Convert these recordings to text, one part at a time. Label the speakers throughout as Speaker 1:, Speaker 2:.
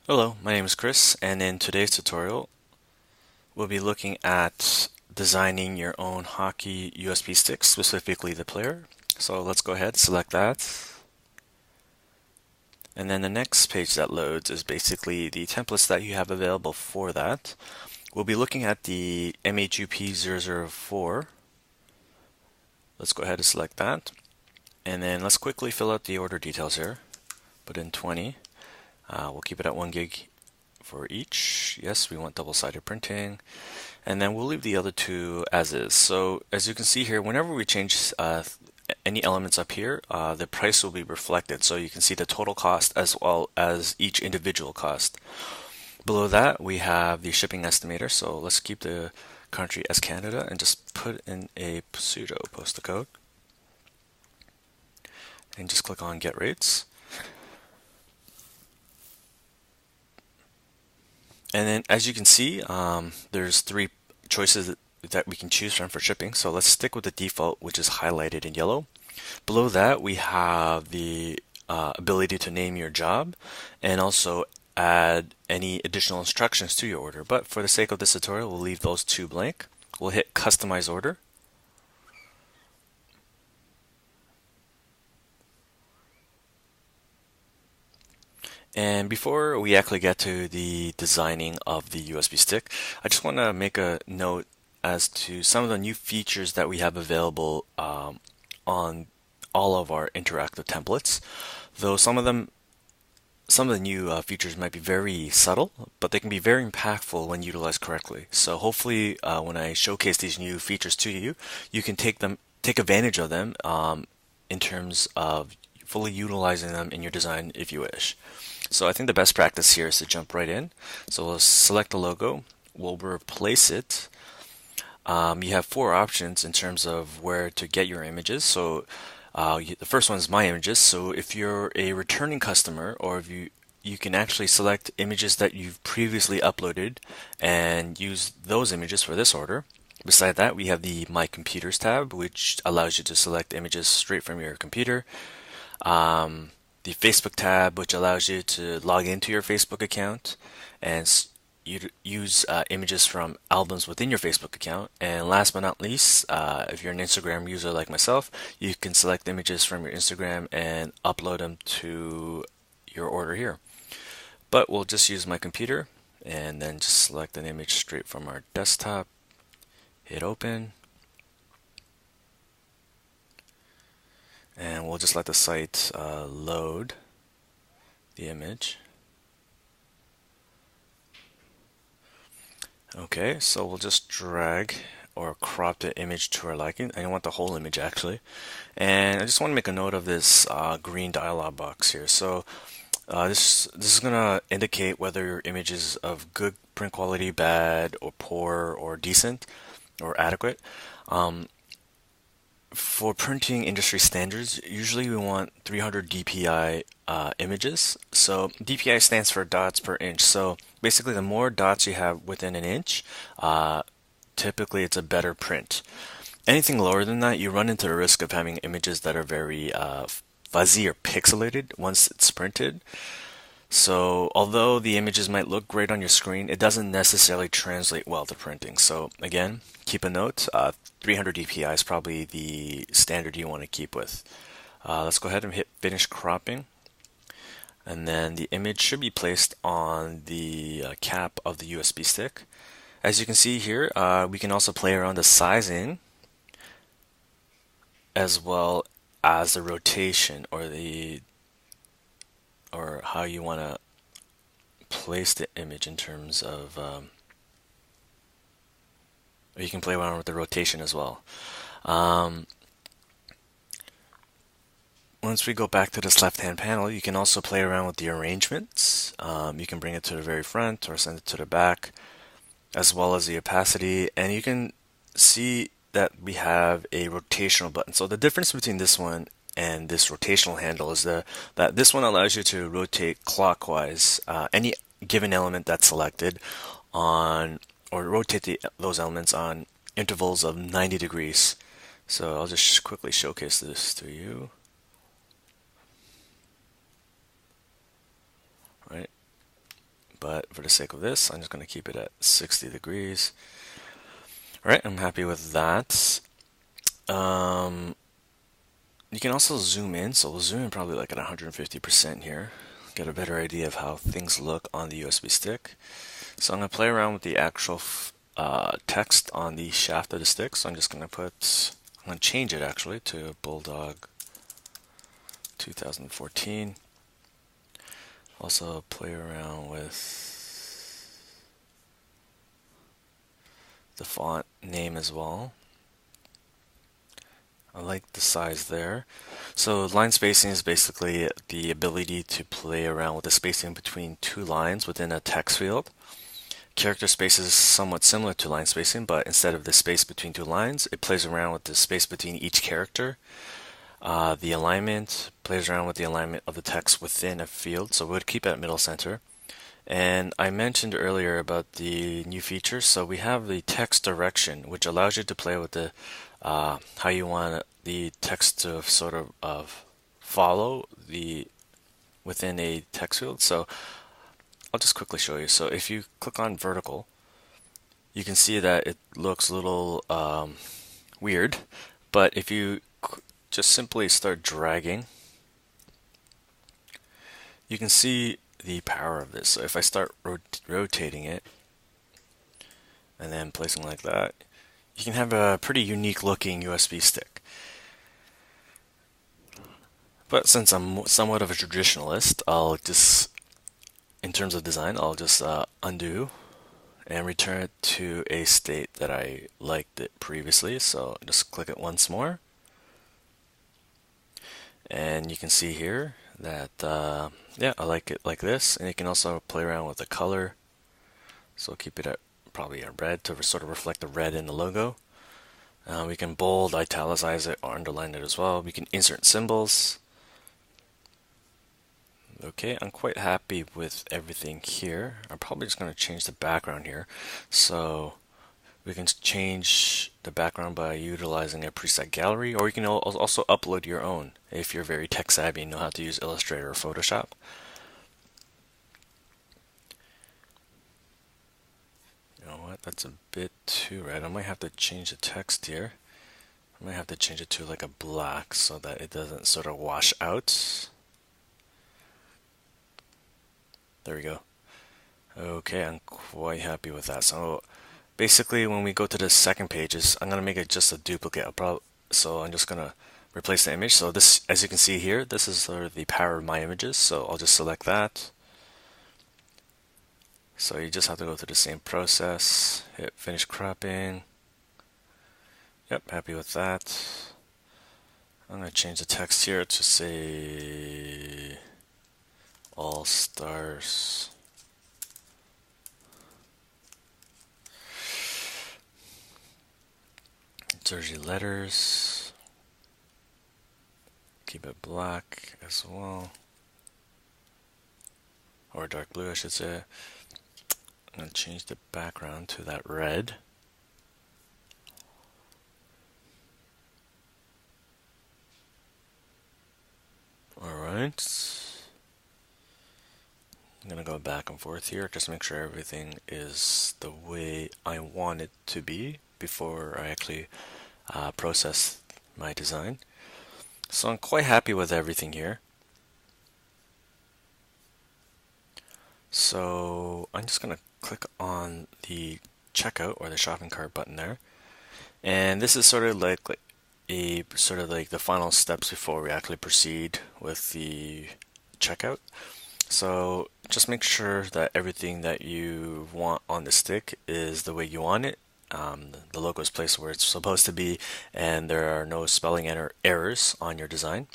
Speaker 1: Hello, my name is Chris, and in today's tutorial, we'll be looking at designing your own hockey USB stick, specifically the player. So let's go ahead, select that. And then the next page that loads is basically the templates that you have available for that. We'll be looking at the MHUP004. Let's go ahead and select that. And then let's quickly fill out the order details here. Put in 20. We'll keep it at 1 gig for each. Yes, we want double-sided printing. And then we'll leave the other two as is. So as you can see here, whenever we change any elements up here, the price will be reflected. So you can see the total cost as well as each individual cost. Below that, we have the shipping estimator. So let's keep the country as Canada and just put in a pseudo postal code. And just click on Get Rates. And then as you can see, there's three choices that we can choose from for shipping. So let's stick with the default, which is highlighted in yellow. Below that, we have the ability to name your job and also add any additional instructions to your order. But for the sake of this tutorial, we'll leave those two blank. We'll hit Customize Order. And before we actually get to the designing of the USB stick, I just want to make a note as to some of the new features that we have available on all of our interactive templates. Though some of the new features might be very subtle, but they can be very impactful when utilized correctly. So hopefully, when I showcase these new features to you, you can take advantage of them in terms of fully utilizing them in your design if you wish. So I think the best practice here is to jump right in. So we'll select the logo, we'll replace it. You have four options in terms of where to get your images. So the first one is My Images. So if you're a returning customer, or if you can actually select images that you've previously uploaded and use those images for this order. Beside that, we have the My Computers tab, which allows you to select images straight from your computer. The Facebook tab, which allows you to log into your Facebook account and use images from albums within your Facebook account. And last but not least, if you're an Instagram user like myself, you can select images from your Instagram and upload them to your order here. But we'll just use My Computer and then just select an image straight from our desktop, hit open, and we'll just let the site load the image. Okay, so we'll just drag or crop the image to our liking. I don't want the whole image actually. And I just want to make a note of this green dialog box here. So this is going to indicate whether your image is of good print quality, bad, or poor, or decent, or adequate. For printing industry standards, usually we want 300 dpi images. So dpi stands for dots per inch. So basically, the more dots you have within an inch, typically it's a better print. Anything lower than that, you run into the risk of having images that are very fuzzy or pixelated once it's printed. So although the images might look great on your screen, it doesn't necessarily translate well to printing. So again, keep a note, 300 dpi is probably the standard you want to keep with. Let's go ahead and hit finish cropping. And then the image should be placed on the cap of the USB stick. As you can see here, we can also play around the sizing as well as the rotation or how you want to place the image in terms of or you can play around with the rotation as well. Once we go back to this left hand panel, you can also play around with the arrangements. You can bring it to the very front or send it to the back, as well as the opacity, and you can see that we have a rotational button. So the difference between this one and this rotational handle is that this one allows you to rotate clockwise any given element that's selected on, or rotate those elements on intervals of 90 degrees. So I'll just quickly showcase this to you. Right. but for the sake of this, I'm just going to keep it at 60 degrees. All right, I'm happy with that. You can also zoom in, so we'll zoom in probably like at 150% here. Get a better idea of how things look on the USB stick. So I'm going to play around with the actual text on the shaft of the stick. So I'm just going to I'm going to change it actually to Bulldog 2014. Also play around with the font name as well. I like the size there. So line spacing is basically the ability to play around with the spacing between two lines within a text field. Character space is somewhat similar to line spacing, but instead of the space between two lines, it plays around with the space between each character. The alignment plays around with the alignment of the text within a field, so we would keep it at middle center. And I mentioned earlier about the new features, so we have the text direction, which allows you to play with the how you want the text to sort of follow within a text field. So I'll just quickly show you. So if you click on vertical, you can see that it looks a little weird, but if you just simply start dragging, you can see the power of this. So if I start rotating it and then placing like that, you can have a pretty unique looking USB stick. But since I'm somewhat of a traditionalist, in terms of design, I'll just undo and return it to a state that I liked it previously. So just click it once more. And you can see here that, yeah, I like it like this. And you can also play around with the color. So keep it at probably a red to sort of reflect the red in the logo. We can bold, italicize it, or underline it as well. We can insert symbols. Okay, I'm quite happy with everything here. I'm probably just going to change the background here. So we can change the background by utilizing a preset gallery, or you can also upload your own if you're very tech savvy and know how to use Illustrator or Photoshop. You know what, that's a bit too red. I might have to change the text here. I might have to change it to like a black so that it doesn't sort of wash out. There we go. Okay, I'm quite happy with that. So basically when we go to the second page, I'm going to make it just a duplicate. So I'm just going to replace the image. So this, as you can see here, this is sort of the power of my images. So I'll just select that. So you just have to go through the same process. Hit finish cropping. Yep, happy with that. I'm going to change the text here to say All Stars. Jersey letters. Keep it black as well. Or dark blue, I should say. I'm going to change the background to that red. Alright. I'm going to go back and forth here, just make sure everything is the way I want it to be before I actually process my design. So I'm quite happy with everything here. So I'm just going to click on the checkout or the shopping cart button there. And this is sort of like the final steps before we actually proceed with the checkout. So just make sure that everything that you want on the stick is the way you want it. The logo is placed where it's supposed to be, and there are no spelling errors on your design.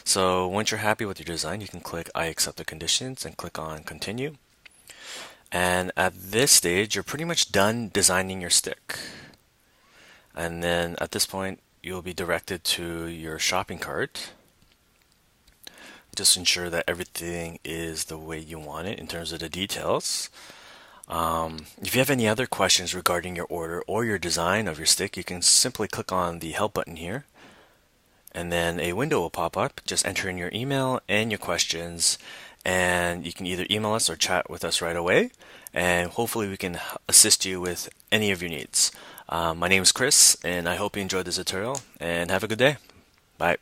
Speaker 1: So once you're happy with your design, you can click I accept the conditions and click on continue. And at this stage, you're pretty much done designing your stick. And then at this point, you'll be directed to your shopping cart. Just ensure that everything is the way you want it in terms of the details. If you have any other questions regarding your order or your design of your stick, you can simply click on the help button here, and then a window will pop up. Just enter in your email and your questions, and you can either email us or chat with us right away, and hopefully we can assist you with any of your needs. My name is Chris, and I hope you enjoyed this tutorial, and have a good day. Bye.